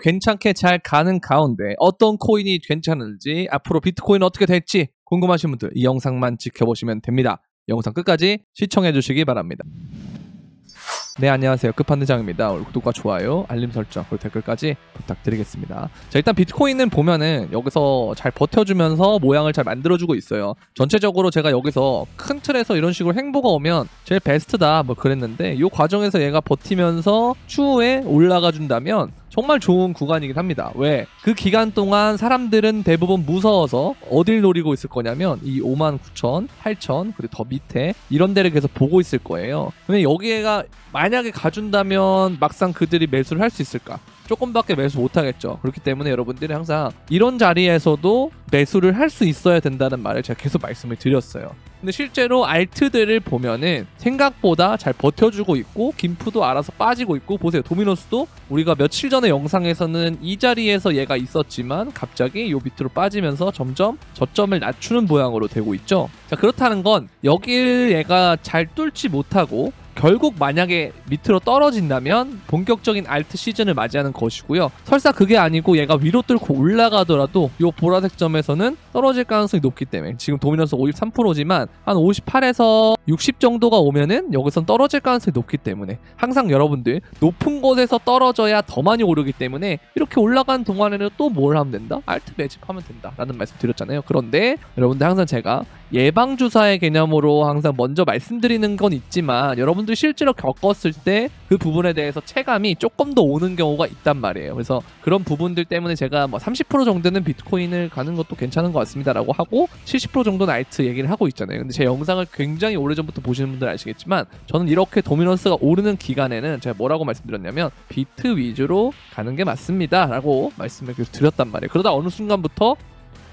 괜찮게 잘 가는 가운데 어떤 코인이 괜찮은지, 앞으로 비트코인은 어떻게 될지 궁금하신 분들 이 영상만 지켜보시면 됩니다. 영상 끝까지 시청해 주시기 바랍니다. 네, 안녕하세요. 끝판대장입니다. 구독과 좋아요, 알림 설정, 그리고 댓글까지 부탁드리겠습니다. 자, 일단 비트코인은 보면은 여기서 잘 버텨주면서 모양을 잘 만들어주고 있어요. 전체적으로 제가 여기서 큰 틀에서 이런 식으로 행보가 오면 제일 베스트다 뭐 그랬는데, 이 과정에서 얘가 버티면서 추후에 올라가 준다면 정말 좋은 구간이긴 합니다. 왜? 그 기간 동안 사람들은 대부분 무서워서 어딜 노리고 있을 거냐면 이 59,000, 8,000 그리고 더 밑에 이런 데를 계속 보고 있을 거예요. 근데 여기가 만약에 가준다면 막상 그들이 매수를 할 수 있을까? 조금밖에 매수 못하겠죠. 그렇기 때문에 여러분들이 항상 이런 자리에서도 매수를 할 수 있어야 된다는 말을 제가 계속 말씀을 드렸어요. 근데 실제로 알트들을 보면은 생각보다 잘 버텨주고 있고, 김프도 알아서 빠지고 있고, 보세요. 도미노스도 우리가 며칠 전에 영상에서는 이 자리에서 얘가 있었지만 갑자기 요 밑으로 빠지면서 점점 저점을 낮추는 모양으로 되고 있죠. 자, 그렇다는 건 여길 얘가 잘 뚫지 못하고 결국 만약에 밑으로 떨어진다면 본격적인 알트 시즌을 맞이하는 것이고요. 설사 그게 아니고 얘가 위로 뚫고 올라가더라도 이 보라색 점에서는 떨어질 가능성이 높기 때문에, 지금 도미넌스 53%지만 한 58에서 60 정도가 오면은 여기선 떨어질 가능성이 높기 때문에 항상 여러분들 높은 곳에서 떨어져야 더 많이 오르기 때문에 이렇게 올라가는 동안에는 또 뭘 하면 된다? 알트 매집하면 된다 라는 말씀 드렸잖아요. 그런데 여러분들 항상 제가 예방주사의 개념으로 항상 먼저 말씀드리는 건 있지만, 여러분들 실제로 겪었을 때 그 부분에 대해서 체감이 조금 더 오는 경우가 있단 말이에요. 그래서 그런 부분들 때문에 제가 뭐 30% 정도는 비트코인을 가는 것도 괜찮은 것 같습니다 라고 하고 70% 정도는 알트 얘기를 하고 있잖아요. 근데 제 영상을 굉장히 오래전부터 보시는 분들 아시겠지만, 저는 이렇게 도미넌스가 오르는 기간에는 제가 뭐라고 말씀드렸냐면 비트 위주로 가는 게 맞습니다 라고 말씀을 계속 드렸단 말이에요. 그러다 어느 순간부터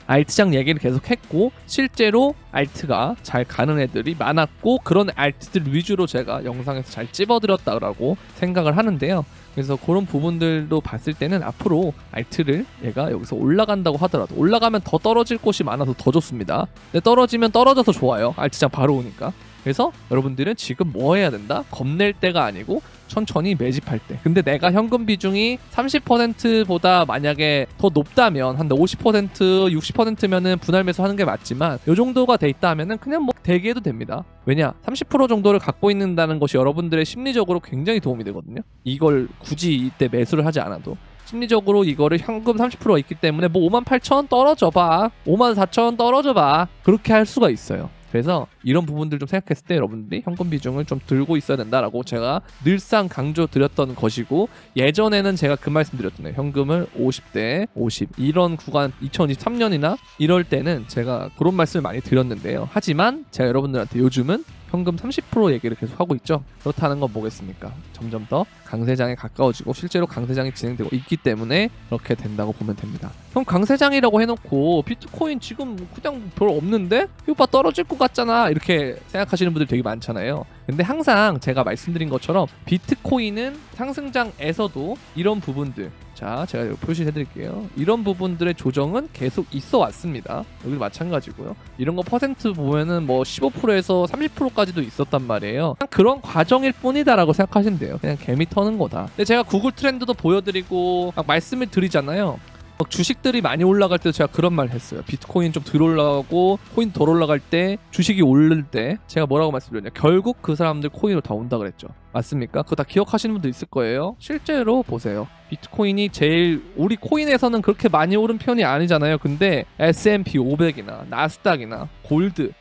알트장 얘기를 계속 했고, 실제로 알트가 잘 가는 애들이 많았고, 그런 알트들 위주로 제가 영상에서 잘 찝어드렸다고 생각을 하는데요. 그래서 그런 부분들도 봤을 때는 앞으로 알트를 얘가 여기서 올라간다고 하더라도, 올라가면 더 떨어질 곳이 많아서 더 좋습니다. 근데 떨어지면 떨어져서 좋아요. 알트장 바로 오니까. 그래서 여러분들은 지금 뭐 해야 된다? 겁낼 때가 아니고 천천히 매집할 때. 근데 내가 현금 비중이 30%보다 만약에 더 높다면, 한 50%, 60%면은 분할 매수하는 게 맞지만, 이 정도가 돼 있다 하면은 그냥 뭐 대기해도 됩니다. 왜냐? 30% 정도를 갖고 있는다는 것이 여러분들의 심리적으로 굉장히 도움이 되거든요. 이걸 굳이 이때 매수를 하지 않아도 심리적으로 이거를 현금 30%가 있기 때문에 뭐 58,000 떨어져봐, 54,000 떨어져봐, 그렇게 할 수가 있어요. 그래서 이런 부분들 좀 생각했을 때 여러분들이 현금 비중을 좀 들고 있어야 된다라고 제가 늘상 강조드렸던 것이고, 예전에는 제가 그 말씀 드렸잖아요. 현금을 50대 50 이런 구간 2023년이나 이럴 때는 제가 그런 말씀을 많이 드렸는데요. 하지만 제가 여러분들한테 요즘은 현금 30% 얘기를 계속 하고 있죠. 그렇다는 건 뭐겠습니까? 점점 더 강세장에 가까워지고 실제로 강세장이 진행되고 있기 때문에 그렇게 된다고 보면 됩니다. 그럼 강세장이라고 해놓고 비트코인 지금 그냥 별 없는데? 이 오빠 떨어질 것 같잖아, 이렇게 생각하시는 분들 되게 많잖아요. 근데 항상 제가 말씀드린 것처럼 비트코인은 상승장에서도 이런 부분들, 자, 제가 여기 표시해 드릴게요. 이런 부분들의 조정은 계속 있어 왔습니다. 여기도 마찬가지고요. 이런 거 퍼센트 보면은 뭐 15%에서 30%까지도 있었단 말이에요. 그냥 그런 과정일 뿐이다라고 생각하시면 돼요. 그냥 개미 터는 거다. 근데 제가 구글 트렌드도 보여드리고 막 말씀을 드리잖아요. 막 주식들이 많이 올라갈 때도 제가 그런 말 했어요. 비트코인 좀 덜 올라가고 코인 덜 올라갈 때, 주식이 오를 때 제가 뭐라고 말씀드렸냐, 결국 그 사람들 코인으로 다 온다 그랬죠. 맞습니까? 그거 다 기억하시는 분도 있을 거예요. 실제로 보세요. 비트코인이 제일 우리 코인에서는 그렇게 많이 오른 편이 아니잖아요. 근데 S&P 500이나 나스닥이나 골드,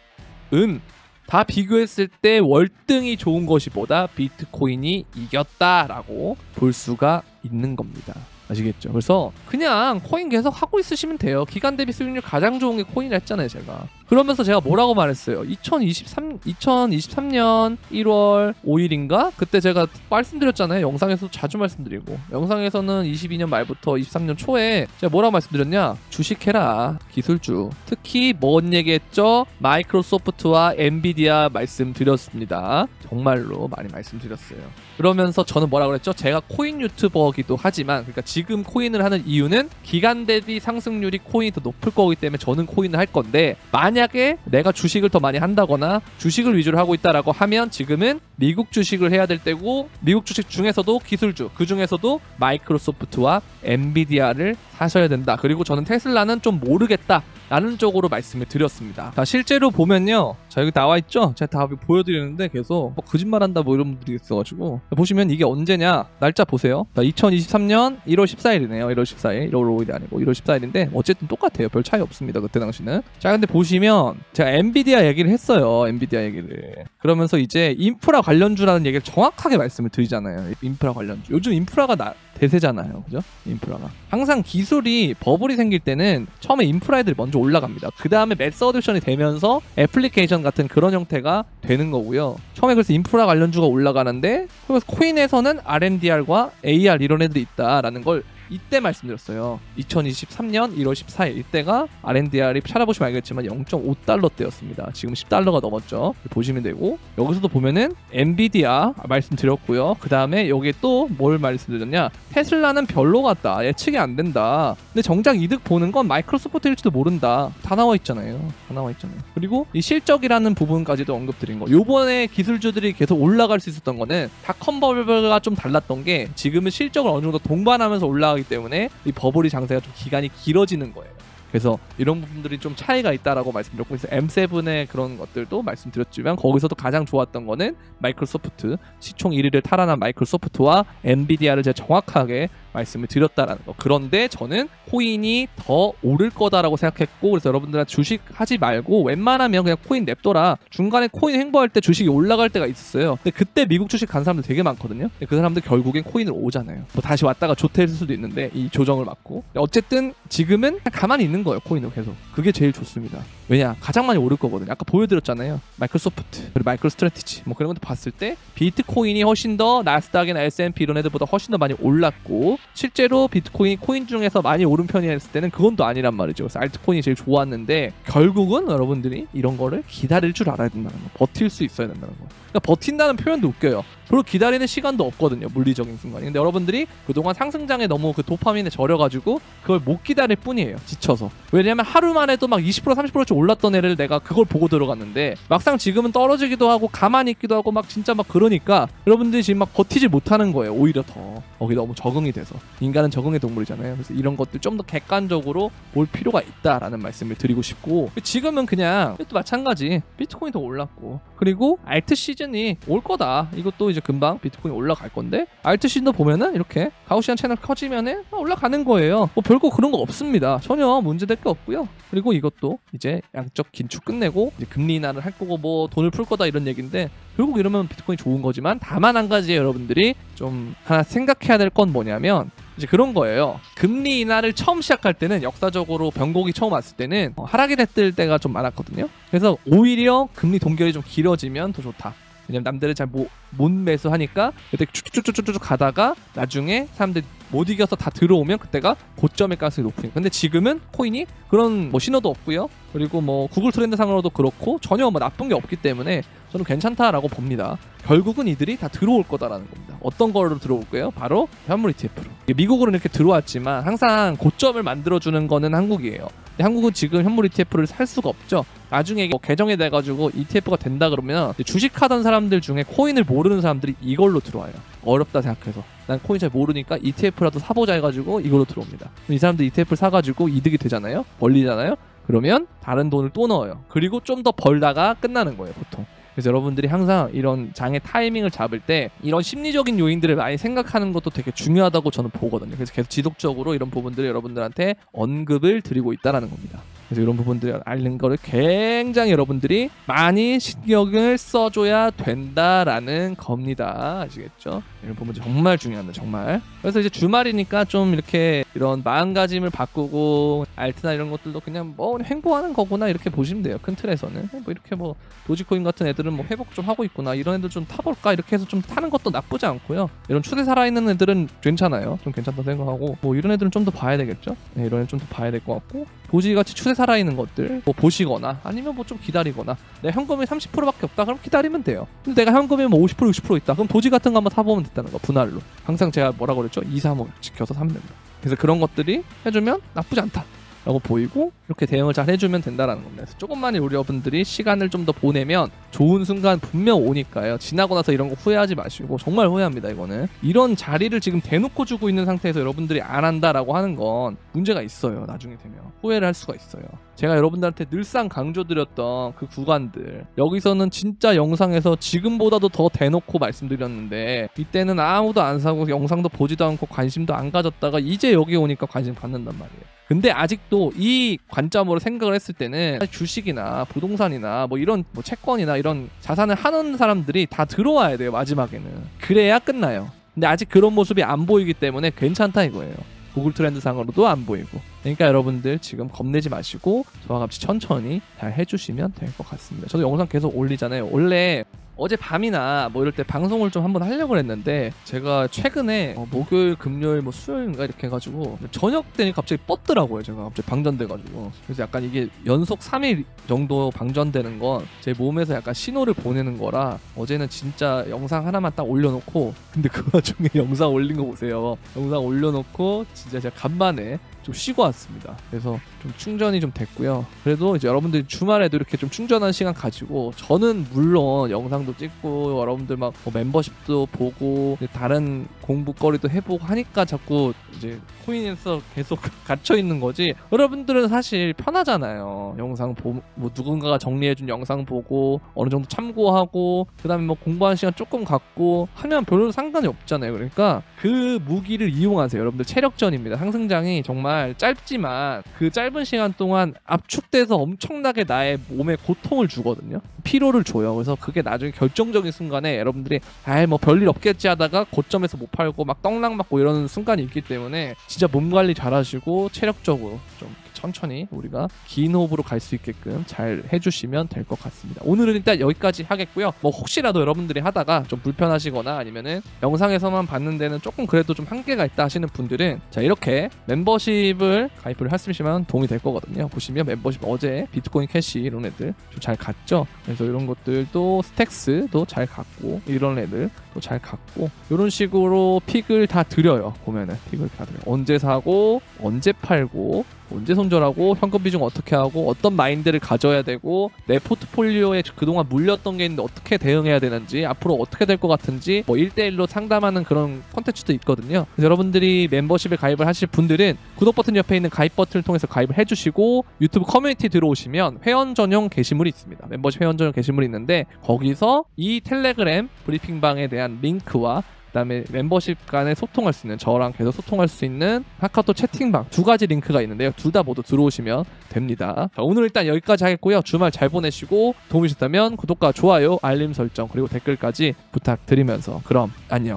은 다 비교했을 때 월등히 좋은 것이보다 비트코인이 이겼다라고 볼 수가 있는 겁니다. 아시겠죠? 그래서 그냥 코인 계속 하고 있으시면 돼요. 기간 대비 수익률 가장 좋은 게 코인이라 했잖아요, 제가. 그러면서 제가 뭐라고 말했어요? 2023년 1월 5일인가? 그때 제가 말씀드렸잖아요. 영상에서도 자주 말씀드리고, 영상에서는 22년 말부터 23년 초에 제가 뭐라고 말씀드렸냐? 주식해라, 기술주. 특히 뭔 얘기했죠? 마이크로소프트와 엔비디아 말씀드렸습니다. 정말로 많이 말씀드렸어요. 그러면서 저는 뭐라고 그랬죠? 제가 코인 유튜버기도 하지만, 그러니까 지금 코인을 하는 이유는 기간 대비 상승률이 코인이 더 높을 거기 때문에 저는 코인을 할 건데, 만약에 내가 주식을 더 많이 한다거나 주식을 위주로 하고 있다라고 하면 지금은 미국 주식을 해야 될 때고 미국 주식 중에서도 기술주 그 중에서도 마이크로소프트와 엔비디아를 사셔야 된다. 그리고 저는 테슬라는 좀 모르겠다 라는 쪽으로 말씀을 드렸습니다. 자, 실제로 보면요, 자 여기 나와있죠? 제가 다 보여드리는데 계속 거짓말한다 뭐 이런 분들이 있어가지고 보시면 이게 언제냐 날짜 보세요. 자, 2023년 1월 14일이네요 1월 14일 1월 5일이 아니고 1월 14일인데 어쨌든 똑같아요. 별 차이 없습니다 그때 당시는. 자 근데 보시면 제가 엔비디아 얘기를 했어요. 엔비디아 얘기를 그러면서 이제 인프라 관련주라는 얘기를 정확하게 말씀을 드리잖아요. 인프라 관련주 요즘 인프라가 대세잖아요. 그죠? 인프라가 항상 기술이 버블이 생길 때는 처음에 인프라 애들이 먼저 올라갑니다. 그 다음에 매스 어댑션이 되면서 애플리케이션 같은 그런 형태가 되는 거고요. 처음에 그래서 인프라 관련주가 올라가는데 그래서 코인에서는 R&Dr과 AR 이런 애들이 있다라는 걸 이때 말씀드렸어요. 2023년 1월 14일 이때가 R&Dr이 찾아보시면 알겠지만 0.5달러대였습니다. 지금 10달러가 넘었죠. 보시면 되고 여기서도 보면은 엔비디아 말씀드렸고요. 그 다음에 여기에 또 뭘 말씀드렸냐, 테슬라는 별로 같다, 예측이 안 된다. 근데 정작 이득 보는 건 마이크로소프트일지도 모른다. 다 나와 있잖아요. 다 나와 있잖아요. 그리고 이 실적이라는 부분까지도 언급드린 거. 요번에 기술주들이 계속 올라갈 수 있었던 거는 닷컴 버블과 좀 달랐던 게 지금은 실적을 어느 정도 동반하면서 올라가기 때문에 이 버블이 장세가 좀 기간이 길어지는 거예요. 그래서 이런 부분들이 좀 차이가 있다라고 말씀드렸고, 그래서 M7의 그런 것들도 말씀드렸지만 거기서도 가장 좋았던 거는 마이크로소프트, 시총 1위를 탈환한 마이크로소프트와 엔비디아를 제가 정확하게 말씀을 드렸다라는 거. 그런데 저는 코인이 더 오를 거다라고 생각했고, 그래서 여러분들한테 주식 하지 말고 웬만하면 그냥 코인 냅둬라. 중간에 코인 횡보할 때 주식이 올라갈 때가 있었어요. 근데 그때 미국 주식 간 사람들 되게 많거든요. 근데 그 사람들 결국엔 코인을 오잖아요. 뭐 다시 왔다가 조퇴했을 수도 있는데 이 조정을 맞고. 어쨌든 지금은 그냥 가만히 있는 거예요. 코인은 계속. 그게 제일 좋습니다. 왜냐? 가장 많이 오를 거거든요. 아까 보여드렸잖아요. 마이크로소프트 그리고 마이크로스트래티지 뭐 그런 것도 봤을 때 비트코인이 훨씬 더 나스닥이나 S&P 이런 애들보다 훨씬 더 많이 올랐고, 실제로 비트코인이 코인 중에서 많이 오른 편이었을 때는 그건 또 아니란 말이죠. 그래서 알트코인이 제일 좋았는데 결국은 여러분들이 이런 거를 기다릴 줄 알아야 된다는 거, 버틸 수 있어야 된다는 거. 그러니까 버틴다는 표현도 웃겨요. 별로 기다리는 시간도 없거든요. 물리적인 순간이. 근데 여러분들이 그동안 상승장에 너무 그 도파민에 절여가지고 그걸 못 기다릴 뿐이에요. 지쳐서. 왜냐면 하루 만에도 막 20% 30%씩 올랐던 애를 내가 그걸 보고 들어갔는데 막상 지금은 떨어지기도 하고 가만히 있기도 하고 막 진짜 막 그러니까 여러분들이 지금 막 버티지 못하는 거예요. 오히려 더 거기 너무 적응이 돼서. 인간은 적응의 동물이잖아요. 그래서 이런 것들 좀 더 객관적으로 볼 필요가 있다라는 말씀을 드리고 싶고, 지금은 그냥 또 마찬가지 비트코인 더 올랐고, 그리고 알트 시즌이 올 거다. 이것도 이제 금방 비트코인 올라갈 건데, 알트 시즌도 보면은 이렇게 가우시안 채널 커지면은 올라가는 거예요. 뭐 별거 그런 거 없습니다. 전혀 문제될 게 없고요. 그리고 이것도 이제 양적 긴축 끝내고 이제 금리 인하를 할 거고 뭐 돈을 풀 거다 이런 얘기인데, 결국 이러면 비트코인이 좋은 거지만 다만 한 가지 여러분들이 좀 하나 생각해야 될 건 뭐냐면 이제 그런 거예요. 금리 인하를 처음 시작할 때는 역사적으로 변곡이 처음 왔을 때는 하락이 됐을 때가 좀 많았거든요. 그래서 오히려 금리 동결이 좀 길어지면 더 좋다. 왜냐면 남들은 잘 못 매수하니까 그때 쭉쭉쭉쭉쭉 가다가 나중에 사람들이 못 이겨서 다 들어오면 그때가 고점일 가능성이 높으니까. 근데 지금은 코인이 그런 뭐 신호도 없고요. 그리고 뭐 구글 트렌드 상으로도 그렇고 전혀 뭐 나쁜 게 없기 때문에 저는 괜찮다라고 봅니다. 결국은 이들이 다 들어올 거다라는 겁니다. 어떤 걸로 들어올 거예요? 바로 현물 ETF로. 미국으로는 이렇게 들어왔지만 항상 고점을 만들어주는 거는 한국이에요. 근데 한국은 지금 현물 ETF를 살 수가 없죠. 나중에 뭐 개정이 돼가지고 ETF가 된다 그러면 주식하던 사람들 중에 코인을 모르는 사람들이 이걸로 들어와요. 어렵다 생각해서 난 코인 잘 모르니까 ETF라도 사보자 해가지고 이걸로 들어옵니다. 이 사람들 ETF를 사가지고 이득이 되잖아요. 벌리잖아요. 그러면 다른 돈을 또 넣어요. 그리고 좀 더 벌다가 끝나는 거예요 보통. 그래서 여러분들이 항상 이런 장의 타이밍을 잡을 때 이런 심리적인 요인들을 많이 생각하는 것도 되게 중요하다고 저는 보거든요. 그래서 계속 지속적으로 이런 부분들을 여러분들한테 언급을 드리고 있다는 겁니다. 그래서 이런 부분들을 알는 거를 굉장히 여러분들이 많이 신경을 써줘야 된다라는 겁니다. 아시겠죠? 이런 부분 정말 중요합니다. 정말. 그래서 이제 주말이니까 좀 이렇게 이런 마음가짐을 바꾸고 알트나 이런 것들도 그냥 뭐 횡보하는 거구나 이렇게 보시면 돼요. 큰 틀에서는. 뭐 이렇게 뭐 도지코인 같은 애들은 뭐 회복 좀 하고 있구나, 이런 애들 좀 타볼까 이렇게 해서 좀 타는 것도 나쁘지 않고요. 이런 추세 살아있는 애들은 괜찮아요. 좀 괜찮다 생각하고, 뭐 이런 애들은 좀 더 봐야 되겠죠. 네, 이런 애들 좀 더 봐야 될 것 같고, 도지같이 추세 살아있는 것들 뭐 보시거나 아니면 뭐 좀 기다리거나. 내 현금이 30%밖에 없다 그럼 기다리면 돼요. 근데 내가 현금이 뭐 50% 60% 있다 그럼 도지 같은 거 한번 사보면 됐다는 거. 분할로 항상 제가 뭐라고 그랬죠? 2, 3을 지켜서 사면 된다. 그래서 그런 것들이 해주면 나쁘지 않다 라고 보이고 이렇게 대응을 잘 해주면 된다라는 겁니다. 그래서 조금만이 우리 여러분들이 시간을 좀 더 보내면 좋은 순간 분명 오니까요. 지나고 나서 이런 거 후회하지 마시고, 정말 후회합니다. 이거는 이런 자리를 지금 대놓고 주고 있는 상태에서 여러분들이 안 한다라고 하는 건 문제가 있어요. 나중에 되면 후회를 할 수가 있어요. 제가 여러분들한테 늘상 강조드렸던 그 구간들, 여기서는 진짜 영상에서 지금보다도 더 대놓고 말씀드렸는데 이때는 아무도 안 사고 영상도 보지도 않고 관심도 안 가졌다가 이제 여기 오니까 관심 받는단 말이에요. 근데 아직도 이 관점으로 생각을 했을 때는 주식이나 부동산이나 뭐 이런 뭐 채권이나 이런 자산을 하는 사람들이 다 들어와야 돼요. 마지막에는 그래야 끝나요. 근데 아직 그런 모습이 안 보이기 때문에 괜찮다 이거예요. 구글 트렌드 상으로도 안 보이고. 그러니까 여러분들 지금 겁내지 마시고 저와 같이 천천히 잘 해주시면 될 것 같습니다. 저도 영상 계속 올리잖아요. 원래 어제 밤이나 뭐 이럴 때 방송을 좀 한번 하려고 했는데 제가 최근에 목요일, 금요일, 뭐 수요일인가 이렇게 해가지고 저녁 때니 갑자기 뻗더라고요. 제가 갑자기 방전돼가지고. 그래서 약간 이게 연속 3일 정도 방전되는 건 제 몸에서 약간 신호를 보내는 거라 어제는 진짜 영상 하나만 딱 올려놓고, 근데 그 와중에 영상 올린 거 보세요. 영상 올려놓고 진짜 제가 간만에 좀 쉬고 왔습니다. 그래서 좀 충전이 좀 됐고요. 그래도 이제 여러분들이 주말에도 이렇게 좀 충전한 시간 가지고, 저는 물론 영상도 찍고 여러분들 막 멤버십도 보고 다른 공부거리도 해보고 하니까 자꾸 이제 코인에서 계속 갇혀 있는 거지, 여러분들은 사실 편하잖아요. 영상 뭐 누군가가 정리해준 영상 보고 어느 정도 참고하고 그 다음에 뭐 공부하는 시간 조금 갖고 하면 별로 상관이 없잖아요. 그러니까 그 무기를 이용하세요. 여러분들 체력전입니다. 상승장이 정말 짧지만 그 짧은 시간 동안 압축돼서 엄청나게 나의 몸에 고통을 주거든요. 피로를 줘요. 그래서 그게 나중에 결정적인 순간에 여러분들이 뭐 별일 없겠지 하다가 고점에서 못 팔고 막 떡락 맞고 이러는 순간이 있기 때문에 진짜 몸 관리 잘 하시고 체력적으로 좀 천천히 우리가 긴 호흡으로 갈 수 있게끔 잘 해주시면 될 것 같습니다. 오늘은 일단 여기까지 하겠고요. 뭐 혹시라도 여러분들이 하다가 좀 불편하시거나 아니면은 영상에서만 봤는 데는 조금 그래도 좀 한계가 있다 하시는 분들은 자, 이렇게 멤버십을 가입을 하시면 도움이 될 거거든요. 보시면 멤버십 어제 비트코인 캐시 이런 애들 좀 잘 갔죠. 그래서 이런 것들도 스택스도 잘 갔고 이런 애들 또 잘 갔고 이런 식으로 픽을 다 드려요. 보면은 픽을 다 드려요. 언제 사고 언제 팔고 언제 손절하고 현금 비중 어떻게 하고 어떤 마인드를 가져야 되고 내 포트폴리오에 그동안 물렸던 게 있는데 어떻게 대응해야 되는지 앞으로 어떻게 될 것 같은지 뭐 1대1로 상담하는 그런 콘텐츠도 있거든요. 그래서 여러분들이 멤버십에 가입을 하실 분들은 구독 버튼 옆에 있는 가입 버튼을 통해서 가입을 해주시고 유튜브 커뮤니티 들어오시면 회원 전용 게시물이 있습니다. 멤버십 회원 전용 게시물이 있는데 거기서 이 텔레그램 브리핑방에 대한 링크와 그다음에 멤버십 간에 소통할 수 있는, 저랑 계속 소통할 수 있는 카카오톡 채팅방 두 가지 링크가 있는데요. 둘 다 모두 들어오시면 됩니다. 자, 오늘 일단 여기까지 하겠고요. 주말 잘 보내시고 도움이 되셨다면 구독과 좋아요, 알림 설정 그리고 댓글까지 부탁드리면서 그럼 안녕.